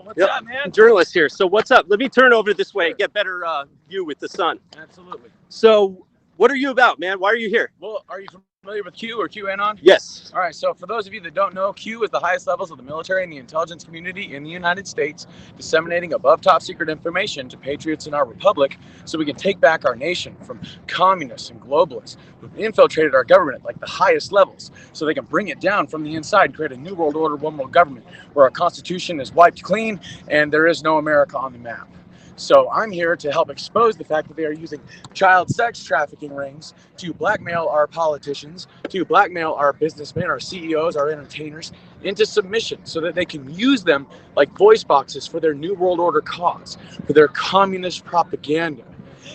What's up, man? Journalist here. So what's up? Let me turn over this way, get better view with the sun. Absolutely. So what are you about, man? Why are you here? Well, are you familiar with Q or QAnon? Yes. All right, so for those of you that don't know, Q is the highest levels of the military and the intelligence community in the United States, disseminating above top secret information to patriots in our republic so we can take back our nation from communists and globalists who've infiltrated our government at like the highest levels so they can bring it down from the inside and create a new world order, one world government where our constitution is wiped clean and there is no America on the map. So I'm here to help expose the fact that they are using child sex trafficking rings to blackmail our politicians, to blackmail our businessmen, our CEOs, our entertainers into submission so that they can use them like voice boxes for their New World Order cause, for their communist propaganda.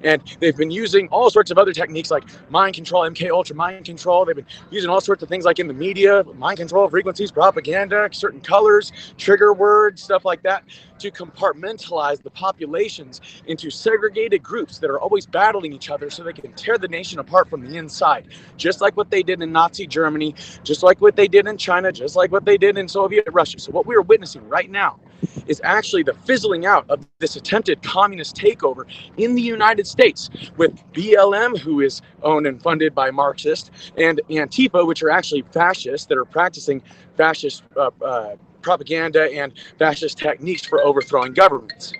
And they've been using all sorts of other techniques like mind control, MK Ultra mind control. They've been using all sorts of things like in the media, mind control, frequencies, propaganda, certain colors, trigger words, stuff like that, to compartmentalize the populations into segregated groups that are always battling each other so they can tear the nation apart from the inside. Just like what they did in Nazi Germany, just like what they did in China, just like what they did in Soviet Russia. So what we are witnessing right now is actually the fizzling out of this attempted communist takeover in the United States with BLM, who is owned and funded by Marxists, and Antifa, which are actually fascists that are practicing fascist propaganda and fascist techniques for overthrowing governments.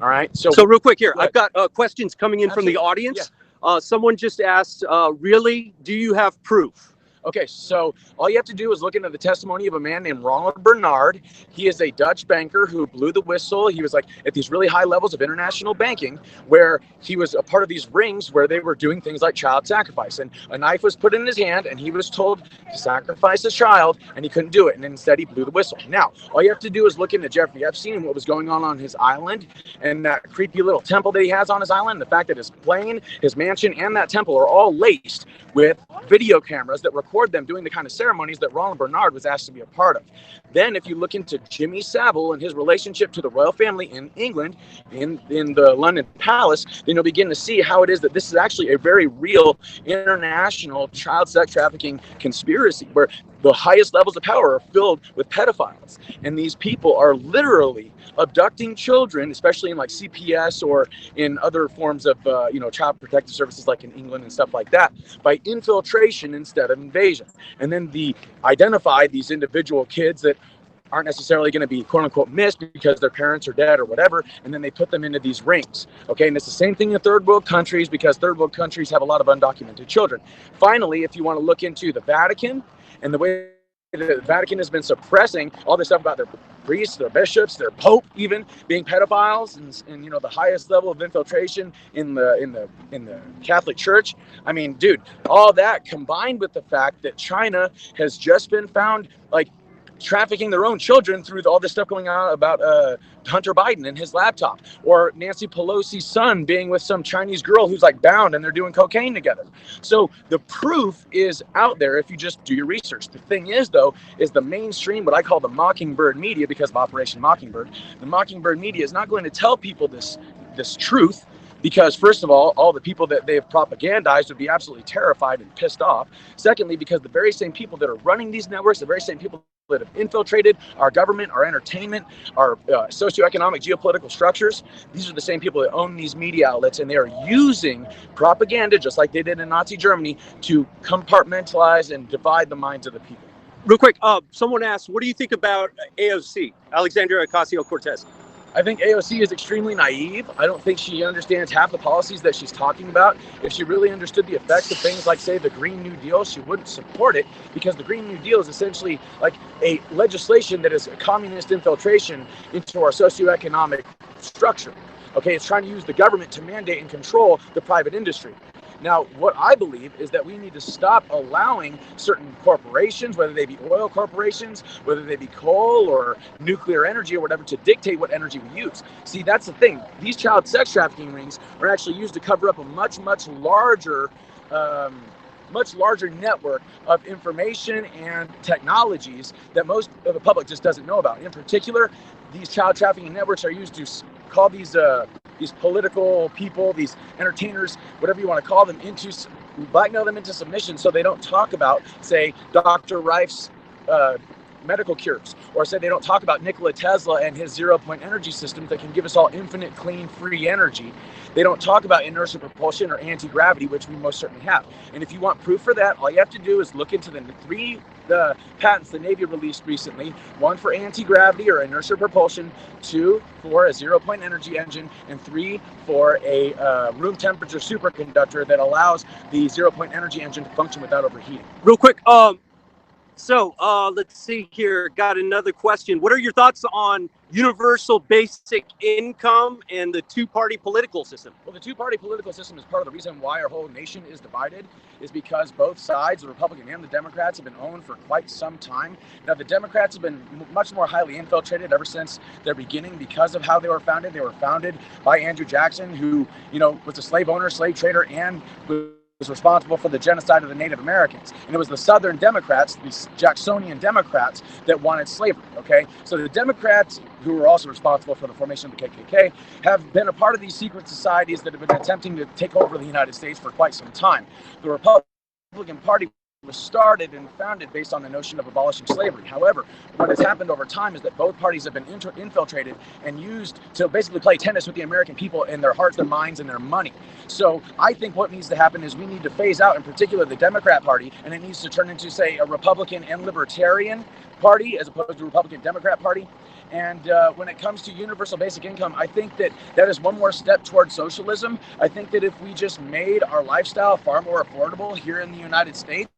All right. So real quick here, I've got questions coming in from the audience. Yeah. Someone just asked, really, do you have proof? Okay, so all you have to do is look into the testimony of a man named Ronald Bernard. He is a Dutch banker who blew the whistle. He was like at these really high levels of international banking where he was a part of these rings where they were doing things like child sacrifice. And a knife was put in his hand and he was told to sacrifice a child and he couldn't do it. And instead he blew the whistle. Now, all you have to do is look into Jeffrey Epstein and what was going on his island and that creepy little temple that he has on his island. The fact that his plane, his mansion, and that temple are all laced with video cameras that record them doing the kind of ceremonies that Ronald Bernard was asked to be a part of. Then if you look into Jimmy Savile and his relationship to the royal family in England, in the London Palace, then you'll begin to see how it is that this is actually a very real international child sex trafficking conspiracy where the highest levels of power are filled with pedophiles. And these people are literally abducting children, especially in like CPS or in other forms of, child protective services like in England and stuff like that, by infiltration instead of invasion. And then identify these individual kids that aren't necessarily going to be quote unquote missed because their parents are dead or whatever, and then they put them into these rings. Okay, and it's the same thing in third world countries because third world countries have a lot of undocumented children. Finally, if you want to look into the Vatican and the way the Vatican has been suppressing all this stuff about their priests, their bishops, their pope even being pedophiles, and the highest level of infiltration in the Catholic Church. I mean, dude, all that combined with the fact that China has just been found like trafficking their own children through all this stuff going on about Hunter Biden and his laptop, or Nancy Pelosi's son being with some Chinese girl who's like bound and they're doing cocaine together. So the proof is out there if you just do your research. The thing is, though, is the mainstream, what I call the Mockingbird media, because of Operation Mockingbird, the Mockingbird media is not going to tell people this truth. Because first of all the people that they've propagandized would be absolutely terrified and pissed off. Secondly, because the very same people that are running these networks, the very same people that have infiltrated our government, our entertainment, our socioeconomic, geopolitical structures, these are the same people that own these media outlets, and they are using propaganda, just like they did in Nazi Germany, to compartmentalize and divide the minds of the people. Real quick, someone asked, what do you think about AOC, Alexandria Ocasio-Cortez? I think AOC is extremely naive. I don't think she understands half the policies that she's talking about. If she really understood the effects of things like, say, the Green New Deal, she wouldn't support it, because the Green New Deal is essentially like a legislation that is a communist infiltration into our socioeconomic structure. Okay, it's trying to use the government to mandate and control the private industry. Now, what I believe is that we need to stop allowing certain corporations, whether they be oil corporations, whether they be coal or nuclear energy or whatever, to dictate what energy we use. See, that's the thing. These child sex trafficking rings are actually used to cover up a much larger network of information and technologies that most of the public just doesn't know about. In particular, these child trafficking networks are used to call these political people, these entertainers, whatever you want to call them, blackmail them into submission so they don't talk about, say, Dr. Reif's medical cures, or say they don't talk about Nikola Tesla and his 0-point energy systems that can give us all infinite, clean, free energy. They don't talk about inertial propulsion or anti-gravity, which we most certainly have. And if you want proof for that, all you have to do is look into the patents the Navy released recently, 1 for anti-gravity or inertial propulsion, 2 for a 0-point energy engine, and 3 for a room temperature superconductor that allows the 0-point energy engine to function without overheating. Real quick, so let's see here. Got another question. What are your thoughts on universal basic income and the two-party political system? Well, the two-party political system is part of the reason why our whole nation is divided, is because both sides, the Republican and the Democrats, have been owned for quite some time. Now, the Democrats have been much more highly infiltrated ever since their beginning because of how they were founded. They were founded by Andrew Jackson, who, was a slave owner, slave trader, and was responsible for the genocide of the Native Americans. And it was the Southern Democrats, these Jacksonian Democrats, that wanted slavery, okay? So the Democrats, who were also responsible for the formation of the KKK, have been a part of these secret societies that have been attempting to take over the United States for quite some time. The Republican Party was started and founded based on the notion of abolishing slavery. However, what has happened over time is that both parties have been infiltrated and used to basically play tennis with the American people in their hearts, their minds, and their money. So I think what needs to happen is we need to phase out, in particular, the Democrat Party, and it needs to turn into, say, a Republican and Libertarian Party as opposed to a Republican Democrat Party. And when it comes to universal basic income, I think that is one more step towards socialism. I think that if we just made our lifestyle far more affordable here in the United States,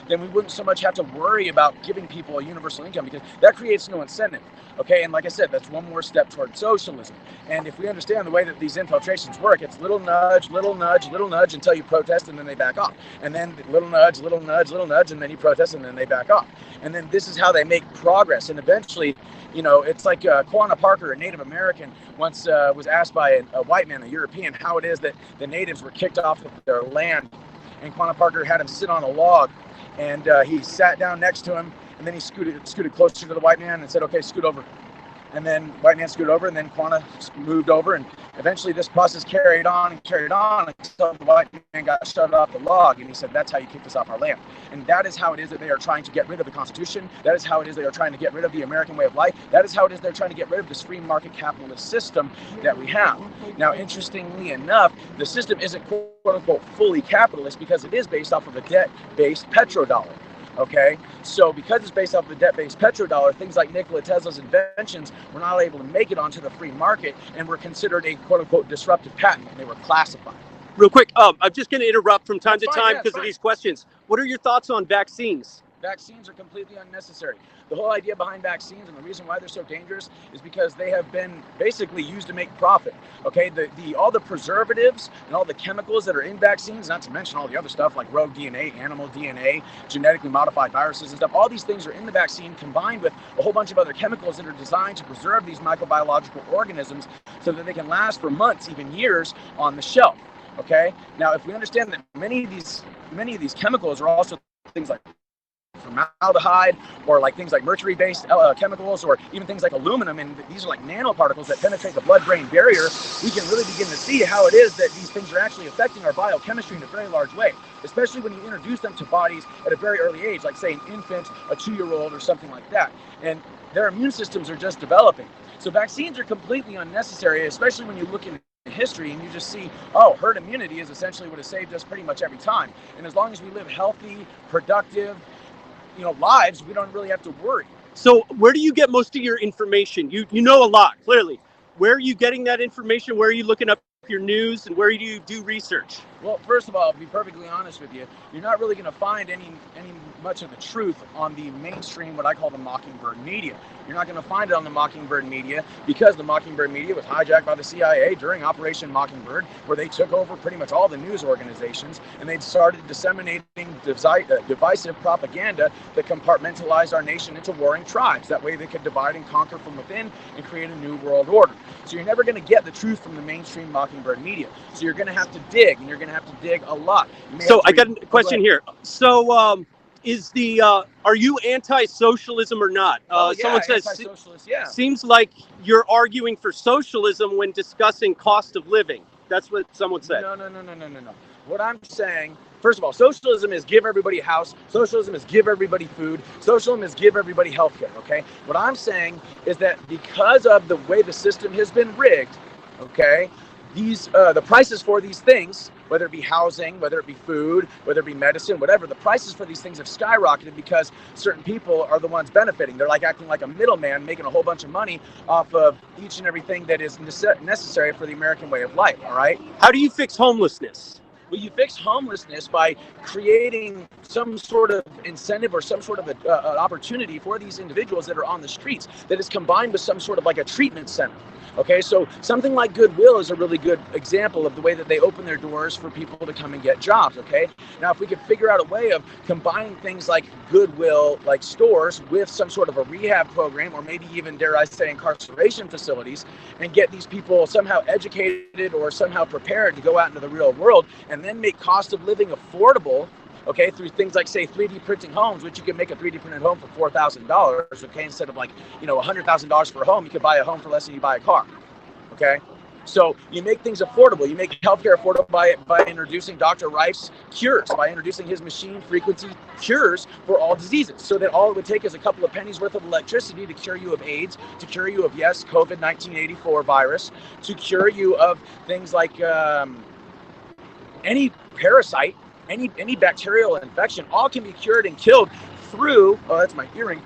then we wouldn't so much have to worry about giving people a universal income, because that creates no incentive. Okay, and like I said, that's one more step towards socialism. And if we understand the way that these infiltrations work, it's little nudge, little nudge, little nudge until you protest, and then they back off. And then little nudge, little nudge, little nudge, and then you protest, and then they back off. And then this is how they make progress. And eventually, it's like Quanah Parker, a Native American, once was asked by a white man, a European, how it is that the natives were kicked off of their land. And Quanah Parker had him sit on a log, and he sat down next to him, and then he scooted closer to the white man and said, "Okay, scoot over." And then white man scooted over, and then Quanah moved over, and eventually this process carried on until the white man got shut off the log, and he said, "That's how you kicked us off our land." And that is how it is that they are trying to get rid of the Constitution. That is how it is they are trying to get rid of the American way of life. That is how it is they're trying to get rid of this free market capitalist system that we have. Now, interestingly enough, the system isn't quote unquote fully capitalist because it is based off of a debt-based petrodollar. Okay, so because it's based off the debt-based petrodollar, things like Nikola Tesla's inventions were not able to make it onto the free market and were considered a quote-unquote disruptive patent, and they were classified. Real quick, I'm just going to interrupt from time to time because of these questions. What are your thoughts on vaccines? Vaccines are completely unnecessary. The whole idea behind vaccines and the reason why they're so dangerous is because they have been basically used to make profit. Okay, all the preservatives and all the chemicals that are in vaccines, not to mention all the other stuff like rogue DNA, animal DNA, genetically modified viruses and stuff, all these things are in the vaccine combined with a whole bunch of other chemicals that are designed to preserve these microbiological organisms so that they can last for months, even years on the shelf. Okay, now if we understand that many of these chemicals are also things like formaldehyde, or like things like mercury-based chemicals, or even things like aluminum, and these are like nanoparticles that penetrate the blood-brain barrier, we can really begin to see how it is that these things are actually affecting our biochemistry in a very large way, especially when you introduce them to bodies at a very early age, like say an infant, a 2-year-old, or something like that, and their immune systems are just developing. So vaccines are completely unnecessary, especially when you look into history and you just see, herd immunity is essentially what has saved us pretty much every time. And as long as we live healthy, productive, lives, we don't really have to worry. So where do you get most of your information? You know a lot, clearly. Where are you getting that information? Where are you looking up your news, and where do you do research? Well, first of all, to be perfectly honest with you, you're not really going to find any much of the truth on the mainstream, what I call the Mockingbird media. You're not going to find it on the Mockingbird media because the Mockingbird media was hijacked by the CIA during Operation Mockingbird, where they took over pretty much all the news organizations, and they started disseminating divisive propaganda that compartmentalized our nation into warring tribes. That way they could divide and conquer from within and create a new world order. So you're never going to get the truth from the mainstream Mockingbird media. So you're going to have to dig, and you're going to have to dig a lot. So I got a question here. So are you anti-socialism or not? Someone says, yeah. Seems like you're arguing for socialism when discussing cost of living. That's what someone said. No. What I'm saying, first of all, socialism is give everybody a house. Socialism is give everybody food. Socialism is give everybody healthcare, okay? What I'm saying is that because of the way the system has been rigged, okay, the prices for these things, whether it be housing, whether it be food, whether it be medicine, whatever, the prices for these things have skyrocketed because certain people are the ones benefiting. They're like acting like a middleman, making a whole bunch of money off of each and everything that is necessary for the American way of life, all right? How do you fix homelessness? Well, you fix homelessness by creating some sort of incentive or some sort of an opportunity for these individuals that are on the streets that is combined with some sort of like a treatment center. Okay, so something like Goodwill is a really good example of the way that they open their doors for people to come and get jobs, okay? Now, if we could figure out a way of combining things like Goodwill, like stores, with some sort of a rehab program, or maybe even, dare I say, incarceration facilities, and get these people somehow educated or somehow prepared to go out into the real world, and then make cost of living affordable, okay, through things like, say, 3D printing homes, which you can make a 3D printed home for $4,000, okay, instead of like, $100,000 for a home, you could buy a home for less than you buy a car, okay? So you make things affordable. You make healthcare affordable by introducing Dr. Rife's cures, by introducing his machine frequency cures for all diseases, so that all it would take is a couple of pennies worth of electricity to cure you of AIDS, to cure you of, yes, COVID-1984 virus, to cure you of things like any parasite, any bacterial infection. All can be cured and killed through, oh, that's my earring,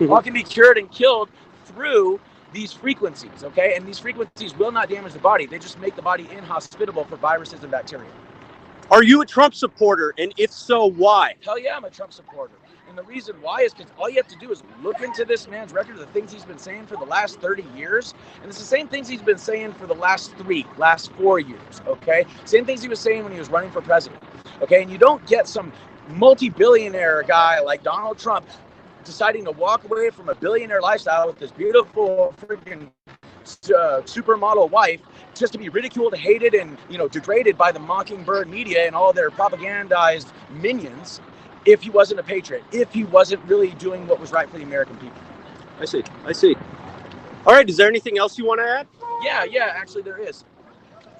all can be cured and killed through these frequencies, okay? And these frequencies will not damage the body. They just make the body inhospitable for viruses and bacteria. Are you a Trump supporter? And if so, why? Hell yeah, I'm a Trump supporter. And the reason why is because all you have to do is look into this man's record, the things he's been saying for the last 30 years. And it's the same things he's been saying for the last 4 years, okay? Same things he was saying when he was running for president, okay? And you don't get some multi-billionaire guy like Donald Trump deciding to walk away from a billionaire lifestyle with this beautiful freaking supermodel wife just to be ridiculed, hated, and degraded by the mockingbird media and all their propagandized minions, if he wasn't a patriot, if he wasn't really doing what was right for the American people. I see. All right, is there anything else you want to add? Yeah, actually there is.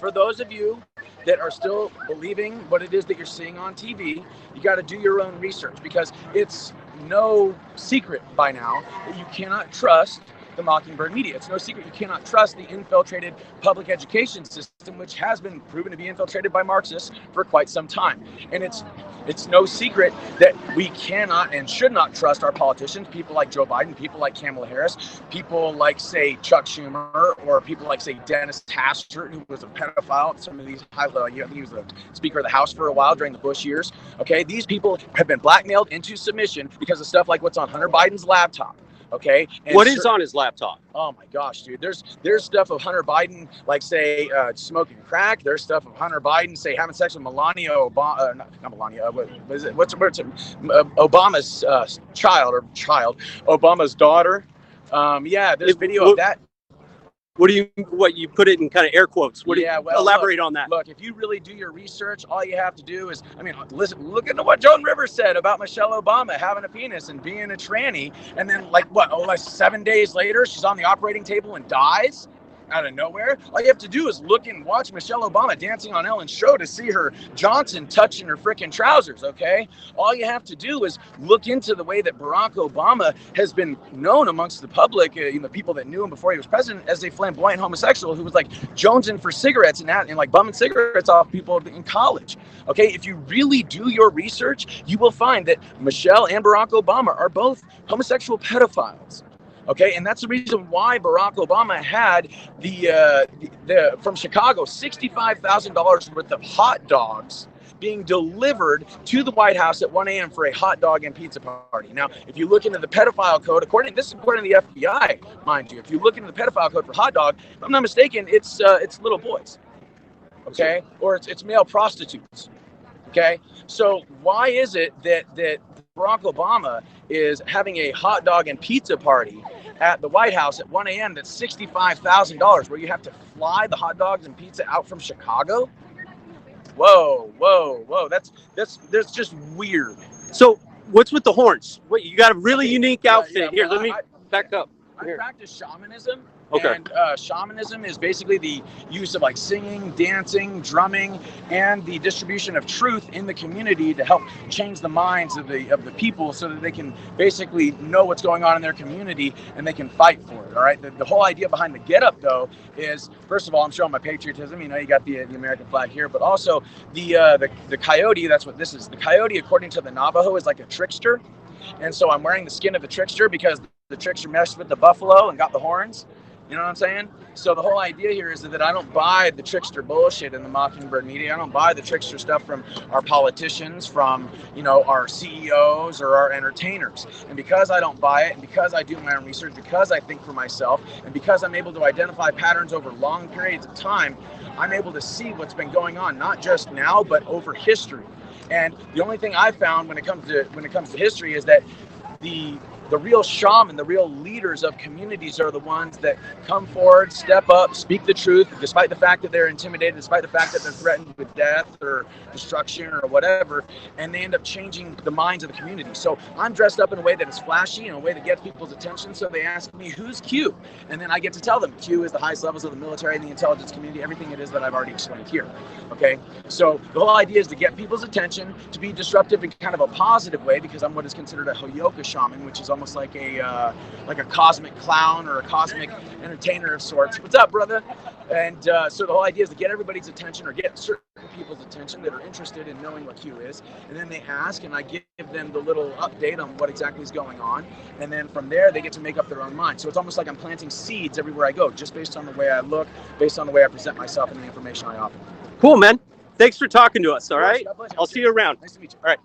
For those of you that are still believing what it is that you're seeing on TV, you got to do your own research, because it's no secret by now that you cannot trust the mockingbird media. It's no secret you cannot trust the infiltrated public education system, which has been proven to be infiltrated by Marxists for quite some time. And it's no secret that we cannot and should not trust our politicians, people like Joe Biden, people like Kamala Harris, people like, say, Chuck Schumer, or people like, say, Dennis Hastert, who was a pedophile. Some of these, I think he was the Speaker of the House for a while during the Bush years. Okay, these people have been blackmailed into submission because of stuff like what's on Hunter Biden's laptop. Okay. And what is on his laptop? Oh my gosh, dude. There's stuff of Hunter Biden, like, say, smoking crack. There's stuff of Hunter Biden, say, having sex with Melania Obama, not Melania. What is it? Obama's Obama's daughter. Yeah, there's video of that. What you put it in kind of air quotes? Elaborate on that. Look, if you really do your research, all you have to do is, listen, look into what Joan Rivers said about Michelle Obama having a penis and being a tranny, and then like 7 days later, she's on the operating table and dies out of nowhere. All you have to do is look and watch Michelle Obama dancing on Ellen's show to see her Johnson touching her freaking trousers, okay? All you have to do is look into the way that Barack Obama has been known amongst the public, people that knew him before he was president, as a flamboyant homosexual who was like jonesing for cigarettes and like bumming cigarettes off people in college, okay? If you really do your research, you will find that Michelle and Barack Obama are both homosexual pedophiles. Okay, and that's the reason why Barack Obama had the from Chicago $65,000 worth of hot dogs being delivered to the White House at 1 a.m. for a hot dog and pizza party. Now, if you look into the pedophile code, according to the FBI, mind you, if you look into the pedophile code for hot dog, if I'm not mistaken, it's little boys, okay, or it's male prostitutes. Okay, so why is it that Barack Obama is having a hot dog and pizza party at the White House at 1 a.m. that's $65,000, where you have to fly the hot dogs and pizza out from Chicago? Whoa. That's just weird. So what's with the horns? You got a really unique outfit. Here, let me back up. I practice shamanism, Okay. And shamanism is basically the use of like singing, dancing, drumming, and the distribution of truth in the community to help change the minds of the people so that they can basically know what's going on in their community and they can fight for it. All right. The whole idea behind the Get Up, though, is first of all, I'm showing my patriotism. You know, you got the American flag here, but also the coyote. That's what this is. The coyote, according to the Navajo, is like a trickster, and so I'm wearing the skin of the trickster because the trickster messed with the buffalo and got the horns. You know what I'm saying? So the whole idea here is that I don't buy the trickster bullshit in the Mockingbird media. I don't buy the trickster stuff from our politicians, from, you know, our CEOs or our entertainers. And because I don't buy it, and because I do my own research, because I think for myself, and because I'm able to identify patterns over long periods of time, I'm able to see what's been going on, not just now, but over history. And the only thing I've found when it comes to history is that the real shaman, the real leaders of communities are the ones that come forward, step up, speak the truth, despite the fact that they're intimidated, despite the fact that they're threatened with death or destruction or whatever, and they end up changing the minds of the community. So I'm dressed up in a way that is flashy, in a way that gets people's attention. So they ask me, who's Q? And then I get to tell them Q is the highest levels of the military, the intelligence community, everything it is that I've already explained here. Okay, so the whole idea is to get people's attention, to be disruptive in kind of a positive way, because I'm what is considered a Hoyoka shaman, which is almost like a cosmic clown or a cosmic entertainer of sorts. What's up, brother? And so the whole idea is to get everybody's attention, or get certain people's attention that are interested in knowing what Q is, and then they ask, and I give them the little update on what exactly is going on, and then from there they get to make up their own mind. So it's almost like I'm planting seeds everywhere I go, just based on the way I look, based on the way I present myself and the information I offer. Cool, man. Thanks for talking to us. All right. I'll see you around. Nice to meet you. All right.